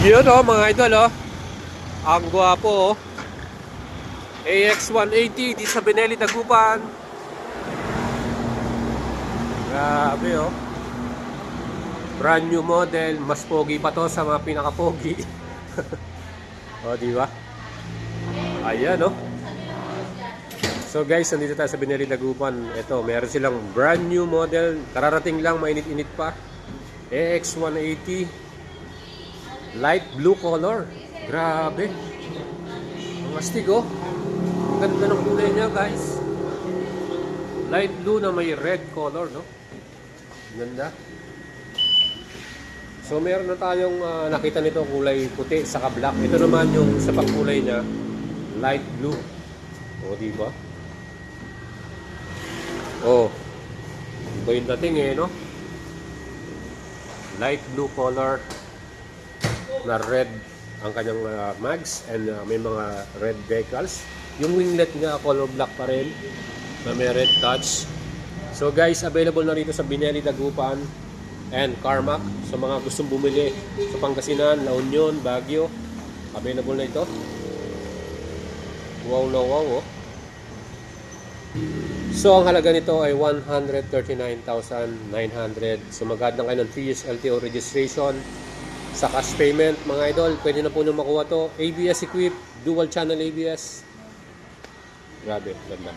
Yun mga idol ang gwapo AX180 di sa Benelli Dagupan. Grabe brand new model, mas pogi pa to sa mga pinaka-pogi. Di ba? Ayan So guys, nandito tayo sa Benelli Dagupan. Ito, meron silang brand new model, kararating lang, mainit-init pa. AX180 light blue color. Grabe. Ang astig Ang ganda ng kulay niya guys. Light blue na may red color Ganda. So meron na tayong nakita nito kulay puti saka black. Ito naman yung sa pangkulay niya light blue. Diba? Iba yung dating light blue color na red ang kanyang mags and may mga red decals. Yung winglet nga color black pa rin na may red touch. So guys, available na rito sa Benelli Dagupan and Carmack. So mga gustong bumili sa Pangasinan, La Union, Baguio, available na ito. Wow na wow So ang halaga nito ay 139,900. So magkano kayo ng 3 years LTO registration sa cash payment mga idol. Pwede na po nyo makuha to. ABS equipped, dual channel ABS. Grabe, ganda.